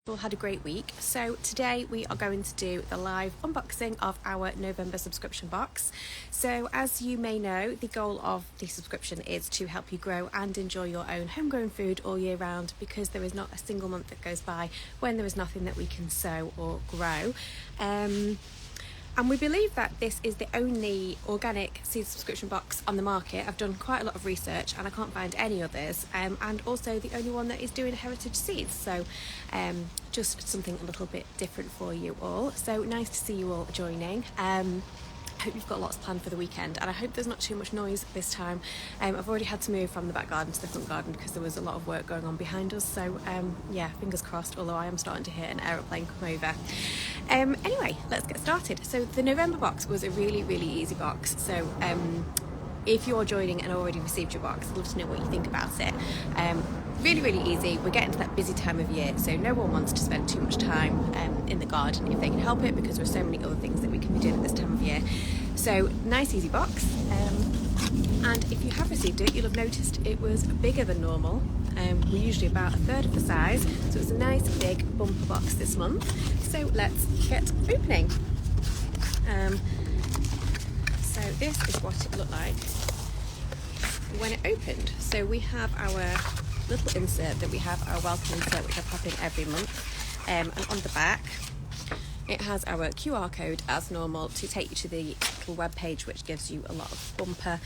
All had a great week. So today we are going to do the live unboxing of our November subscription box. So as you may know, the goal of the subscription is to help you grow and enjoy your own homegrown food all year round, because there is not a single month that goes by when there is nothing that we can sow or grow. And we believe that this is the only organic seed subscription box on the market. I've done quite a lot of research and I can't find any others, and also the only one that is doing heritage seeds. So just something a little bit different for you all. So nice to see you all joining. I hope you've got lots planned for the weekend, and I hope there's not too much noise this time. I've already had to move from the back garden to the front garden because there was a lot of work going on behind us, so yeah, fingers crossed, although I am starting to hear an aeroplane come over. Anyway, let's get started. So the November box was a really easy box. So if you're joining and already received your box, I'd love to know what you think about it. Really easy. We're getting to that busy time of year, so no one wants to spend too much time in the garden if they can help it, because there are so many other things that we can be doing at this time of year. So nice easy box, and if you have received it, you'll have noticed it was bigger than normal. We're usually about a third of the size, so it's a nice big bumper box this month. So let's get opening. So this is what it looked like when it opened. So we have our little insert that we have, our welcome insert, which I pop in every month, and on the back it has our QR code as normal to take you to the little web page, which gives you a lot of bumper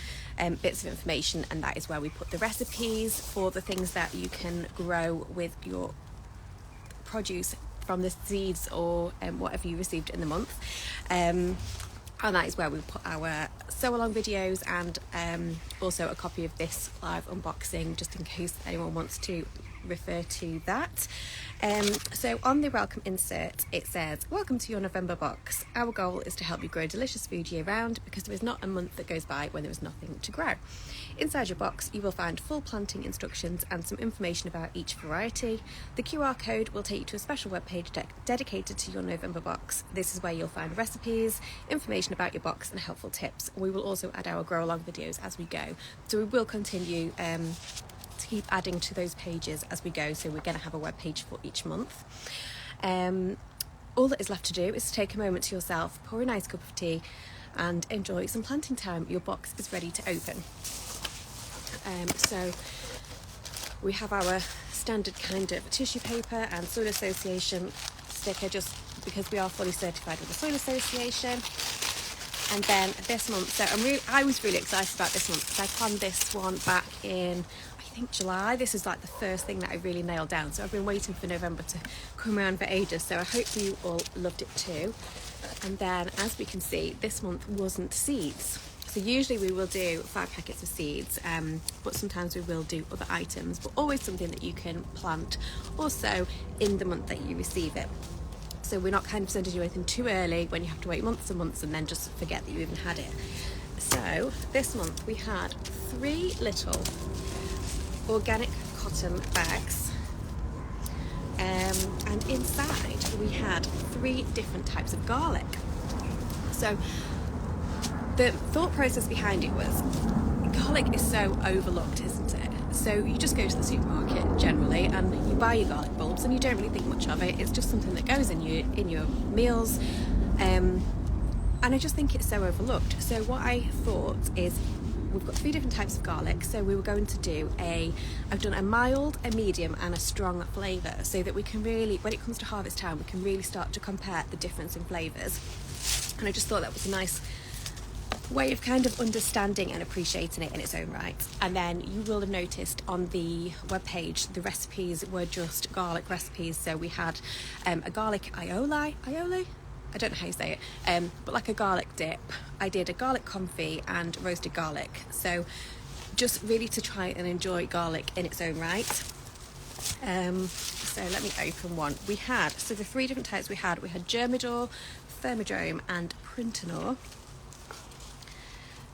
bits of information, and that is where we put the recipes for the things that you can grow with your produce from the seeds or whatever you received in the month. And that is where we put our sew along videos, and also a copy of this live unboxing, just in case anyone wants to refer to that. So on the welcome insert it says, "Welcome to your November box. Our goal is to help you grow delicious food year round, because there is not a month that goes by when there is nothing to grow. Inside your box you will find full planting instructions and some information about each variety. The QR code will take you to a special webpage dedicated to your November box. This is where you'll find recipes, information about your box and helpful tips. We will also add our grow along videos as we go." So we will continue to keep adding to those pages as we go, so we're going to have a web page for each month. All that is left to do is to take a moment to yourself, pour a nice cup of tea and enjoy some planting time. Your box is ready to open. So we have our standard kind of tissue paper and Soil Association sticker, just because we are fully certified with the Soil Association. And then this month, so I was really excited about this month because I planned this one back in, I think, July. This is like the first thing that I really nailed down. So I've been waiting for November to come around for ages. So I hope you all loved it too. And then, as we can see, this month wasn't seeds. So usually we will do 5 packets of seeds, but sometimes we will do other items, but always something that you can plant also in the month that you receive it. So we're not kind of sending you anything too early when you have to wait months and months and then just forget that you even had it. So this month we had 3 little organic cotton bags, and inside we had 3 different types of garlic. So the thought process behind it was, garlic is so overlooked, isn't it? So you just go to the supermarket generally and you buy your garlic bulbs and you don't really think much of it. It's just something that goes in your meals, and I just think it's so overlooked. So what I thought is, we've got 3 different types of garlic, so we were going to do I've done a mild, a medium and a strong flavour, so that we can really, when it comes to harvest time, we can really start to compare the difference in flavours. And I just thought that was a nice way of kind of understanding and appreciating it in its own right. And then you will have noticed on the webpage the recipes were just garlic recipes. So we had a garlic aioli, I don't know how you say it, but like a garlic dip. I did a garlic confit and roasted garlic, so just really to try and enjoy garlic in its own right. So let me open one. We had, so the 3 different types we had Germidor, Thermodrome and Printanor.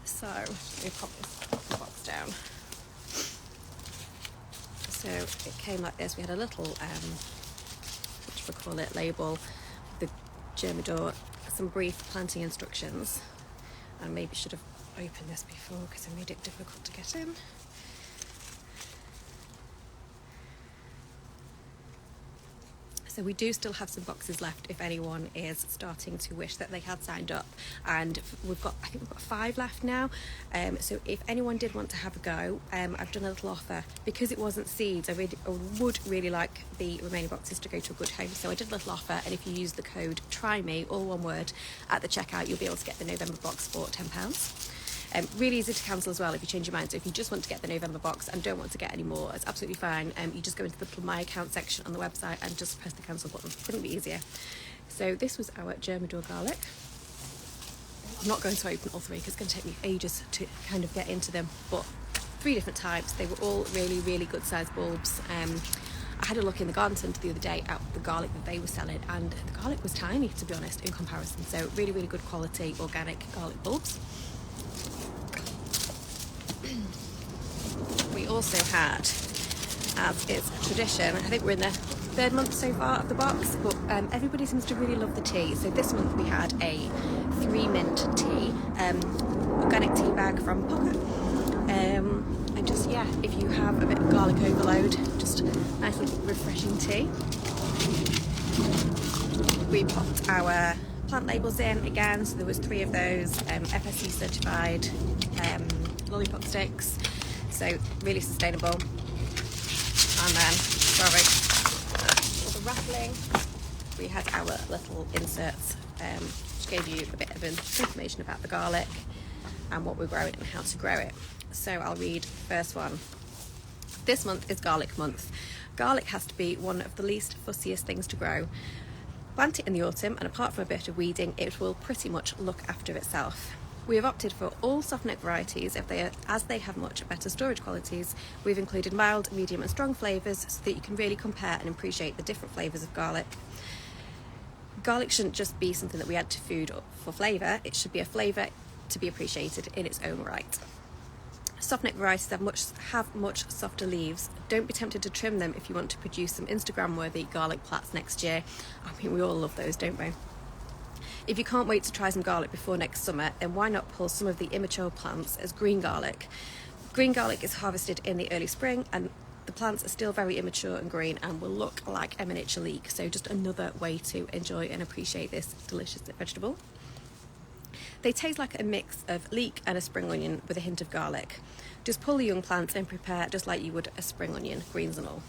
So let me pop this box down. So it came like this. We had a little, what should we call it, label, the Germidor, some brief planting instructions, and maybe should have opened this before because I made it difficult to get in. So we do still have some boxes left if anyone is starting to wish that they had signed up, and I think we've got 5 left now. So if anyone did want to have a go, I've done a little offer because it wasn't seeds. I would really like the remaining boxes to go to a good home, so I did a little offer, and if you use the code TRYME, all one word, at the checkout, you'll be able to get the November box for £10. Really easy to cancel as well if you change your mind. So if you just want to get the November box and don't want to get any more, it's absolutely fine. You just go into the little My Account section on the website and just press the cancel button. Couldn't be easier. So this was our Germador garlic. I'm not going to open all 3 because it's going to take me ages to kind of get into them, but 3 different types. They were all really, really good sized bulbs. I had a look in the garden centre the other day at the garlic that they were selling, and the garlic was tiny, to be honest, in comparison. So really, really good quality organic garlic bulbs. We also had, as is tradition, I think we're in the 3rd month so far of the box, but everybody seems to really love the tea. So this month we had a 3 mint tea, organic tea bag from Pocket. And just, yeah, if you have a bit of garlic overload, just nice little refreshing tea. We popped our plant labels in again, so there was 3 of those, FSC certified lollipop sticks, so really sustainable. And then, sorry, for the rattling, we had our little inserts, which gave you a bit of information about the garlic and what we're growing and how to grow it. So I'll read the first one. This month is garlic month. Garlic has to be one of the least fussiest things to grow. Plant it in the autumn, and apart from a bit of weeding, it will pretty much look after itself. We have opted for all softneck varieties as they have much better storage qualities. We've included mild, medium and strong flavours so that you can really compare and appreciate the different flavours of garlic. Garlic shouldn't just be something that we add to food for flavour, it should be a flavour to be appreciated in its own right. Softneck varieties have much softer leaves. Don't be tempted to trim them if you want to produce some Instagram-worthy garlic plats next year. I mean, we all love those, don't we? If you can't wait to try some garlic before next summer, then why not pull some of the immature plants as green garlic? Green garlic is harvested in the early spring, and the plants are still very immature and green and will look like a miniature leek. So just another way to enjoy and appreciate this delicious vegetable. They taste like a mix of leek and a spring onion with a hint of garlic. Just pull the young plants and prepare just like you would a spring onion, greens and all.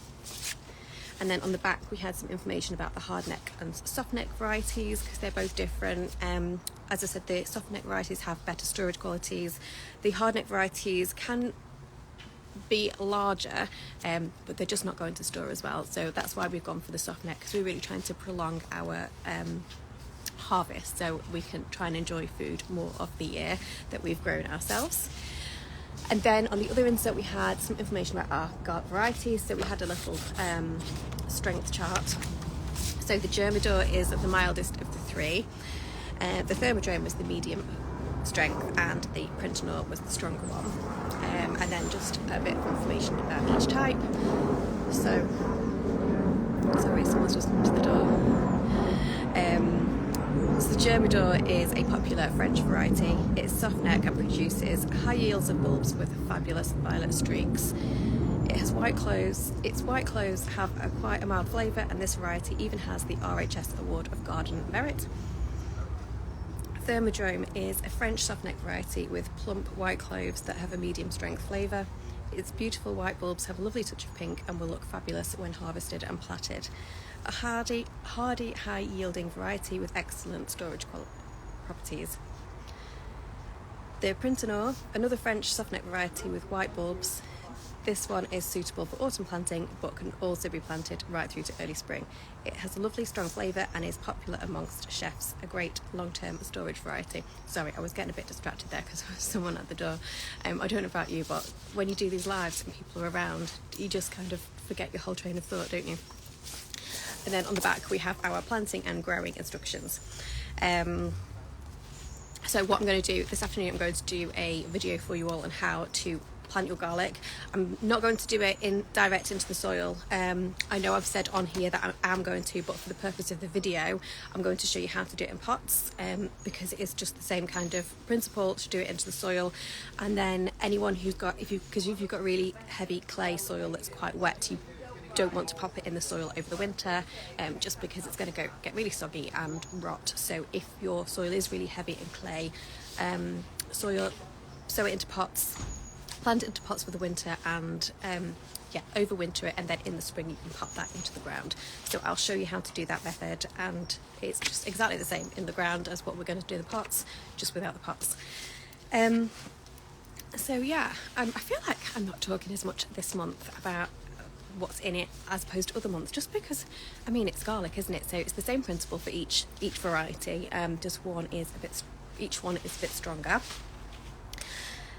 And then on the back we had some information about the hardneck and softneck varieties because they're both different. As I said, the softneck varieties have better storage qualities. The hardneck varieties can be larger, but they're just not going to store as well. So that's why we've gone for the softneck, because we're really trying to prolong our harvest so we can try and enjoy food more of the year that we've grown ourselves. And then on the other insert we had some information about our garlic varieties. So we had a little strength chart. So the Germador is the mildest of the 3. The Thermodrome was the medium strength, and the Printanor was the stronger one. And then just a bit of information about each type. So, sorry, someone's just come to the door. So the Germador is a popular French variety. It's softneck and produces high yields of bulbs with fabulous violet streaks. It has white cloves. Its white cloves have quite a mild flavour, and this variety even has the RHS Award of Garden Merit. Thermodrome is a French softneck variety with plump white cloves that have a medium strength flavour. Its beautiful white bulbs have a lovely touch of pink and will look fabulous when harvested and platted. A hardy, high-yielding variety with excellent storage properties. The Printanor, another French softneck variety with white bulbs. This one is suitable for autumn planting, but can also be planted right through to early spring. It has a lovely strong flavour and is popular amongst chefs, a great long-term storage variety. Sorry, I was getting a bit distracted there because there was someone at the door. I don't know about you, but when you do these lives and people are around, you just kind of forget your whole train of thought, don't you? And then on the back we have our planting and growing instructions. So what I'm going to do this afternoon, I'm going to do a video for you all on how to plant your garlic. I'm not going to do it direct into the soil. I know I've said on here that I am going to, but for the purpose of the video I'm going to show you how to do it in pots, because it is just the same kind of principle to do it into the soil. And then anyone who's got, if you've got really heavy clay soil that's quite wet, don't want to pop it in the soil over the winter, just because it's going to get really soggy and rot. So if your soil is really heavy in clay, sow it into pots, plant it into pots for the winter, and overwinter it, and then in the spring you can pop that into the ground. So I'll show you how to do that method, and it's just exactly the same in the ground as what we're going to do in the pots, just without the pots. I feel like I'm not talking as much this month about what's in it as opposed to other months, just because it's garlic, isn't it? So it's the same principle for each variety, just each one is a bit stronger.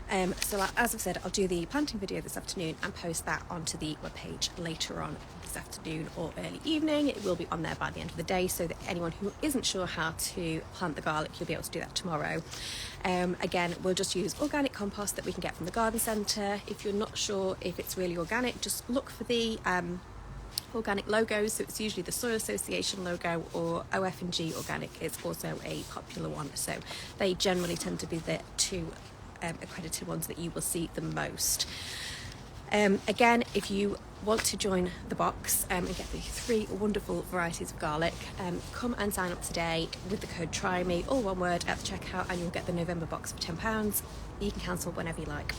As I've said, I'll do the planting video this afternoon and post that onto the webpage later on this afternoon or early evening. It will be on there by the end of the day, so that anyone who isn't sure how to plant the garlic, you'll be able to do that tomorrow. Again, we'll just use organic compost that we can get from the garden centre. If you're not sure if it's really organic, just look for the organic logos. So it's usually the Soil Association logo, or OF&G Organic is also a popular one. So they generally tend to be the two accredited ones that you will see the most. Again, if you want to join the box and get the 3 wonderful varieties of garlic, come and sign up today with the code TRYME, all one word, at the checkout, and you'll get the November box for £10. You can cancel whenever you like.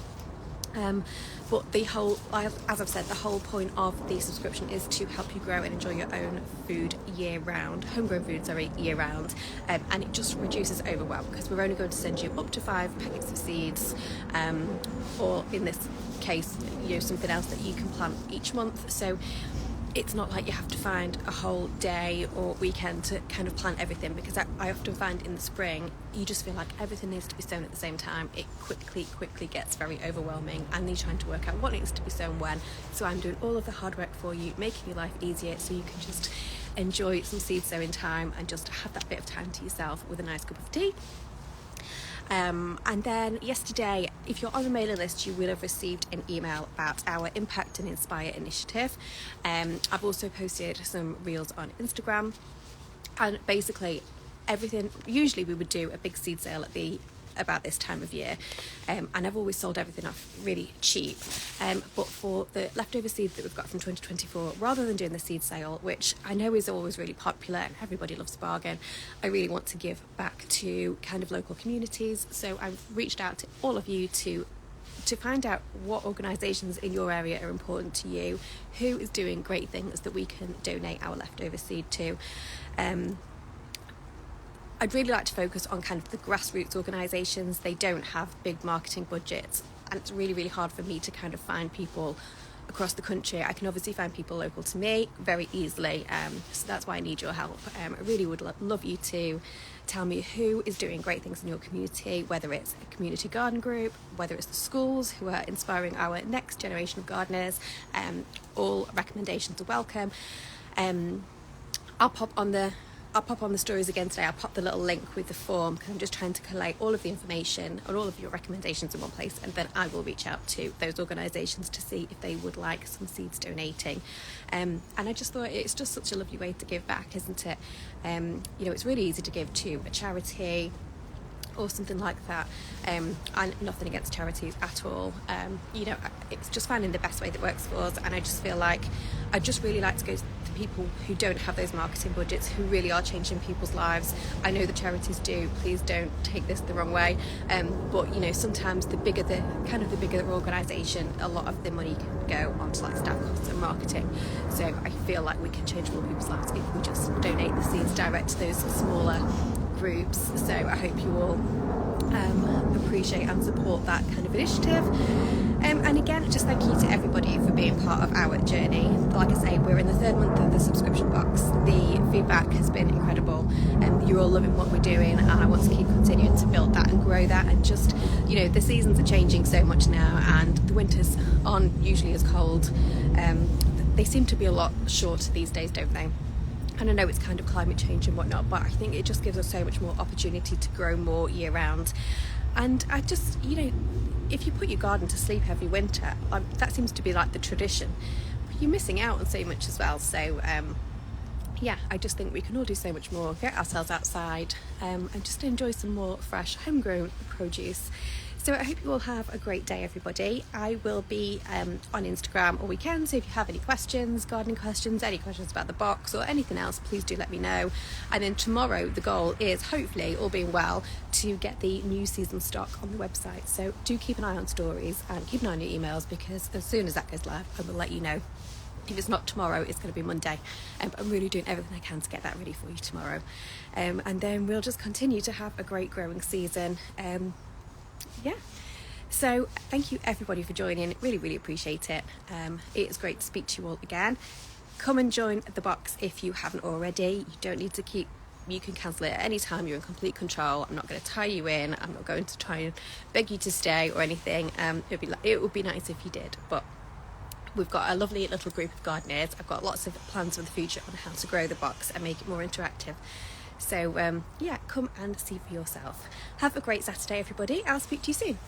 But as I've said, the whole point of the subscription is to help you grow and enjoy your own food homegrown food, year round, and it just reduces overwhelm, because we're only going to send you up to 5 packets of seeds, or in this case, something else that you can plant each month. So it's not like you have to find a whole day or weekend to kind of plant everything, because I often find in the spring you just feel like everything needs to be sown at the same time. It quickly gets very overwhelming, and you're trying to work out what needs to be sown when. So I'm doing all of the hard work for you, making your life easier, so you can just enjoy some seed sowing time and just have that bit of time to yourself with a nice cup of tea. And then yesterday, if you're on the mailing list, you will have received an email about our Impact and Inspire initiative. I've also posted some reels on Instagram, and basically everything. Usually we would do a big seed sale about this time of year, and I've always sold everything off really cheap, but for the leftover seed that we've got from 2024, rather than doing the seed sale, which I know is always really popular and everybody loves a bargain, I really want to give back to kind of local communities. So I've reached out to all of you to find out what organisations in your area are important to you, who is doing great things that we can donate our leftover seed to. I'd really like to focus on kind of the grassroots organisations. They don't have big marketing budgets, and it's really hard for me to kind of find people across the country. I can obviously find people local to me very easily, so that's why I need your help. I really would love you to tell me who is doing great things in your community, whether it's a community garden group, whether it's the schools who are inspiring our next generation of gardeners. All recommendations are welcome. I'll pop on the stories again today. I'll pop the little link with the form, because I'm just trying to collate all of the information and all of your recommendations in one place, and then I will reach out to those organisations to see if they would like some seeds donating. And I just thought it's just such a lovely way to give back, isn't it? It's really easy to give to a charity or something like that, and nothing against charities at all. It's just finding the best way that works for us, and I just feel like I'd just really like to go to people who don't have those marketing budgets, who really are changing people's lives. I know the charities do, please don't take this the wrong way, but sometimes the bigger the organisation, a lot of the money can go onto like staff costs and marketing. So I feel like we can change more people's lives if we just donate the seeds direct to those smaller groups. So I hope you all appreciate and support that kind of initiative. And again, just thank you to everybody for being part of our journey. Like I say, we're in the 3rd month of the subscription box. The feedback has been incredible, and you're all loving what we're doing, and I want to keep continuing to build that and grow that. And just, the seasons are changing so much now, and the winters aren't usually as cold. They seem to be a lot shorter these days, don't they? And I know it's kind of climate change and whatnot, but I think it just gives us so much more opportunity to grow more year round. And I just, if you put your garden to sleep every winter, that seems to be like the tradition. But you're missing out on so much as well. So, I just think we can all do so much more, get ourselves outside, and just enjoy some more fresh homegrown produce. So I hope you all have a great day, everybody. I will be on Instagram all weekend, so if you have any questions, gardening questions, any questions about the box or anything else, please do let me know. And then tomorrow the goal is, hopefully all being well, to get the new season stock on the website. So do keep an eye on stories and keep an eye on your emails, because as soon as that goes live I will let you know. If it's not tomorrow, it's going to be Monday. But I'm really doing everything I can to get that ready for you tomorrow. And then we'll just continue to have a great growing season. So thank you everybody for joining. Really appreciate it. It is great to speak to you all again. Come and join the box if you haven't already. You don't need to you can cancel it at any time. You're in complete control. I'm not going to tie you in. I'm not going to try and beg you to stay or anything. It would be nice if you did, but we've got a lovely little group of gardeners. I've got lots of plans for the future on how to grow the box and make it more interactive. So come and see for yourself. Have a great Saturday, everybody. I'll speak to you soon.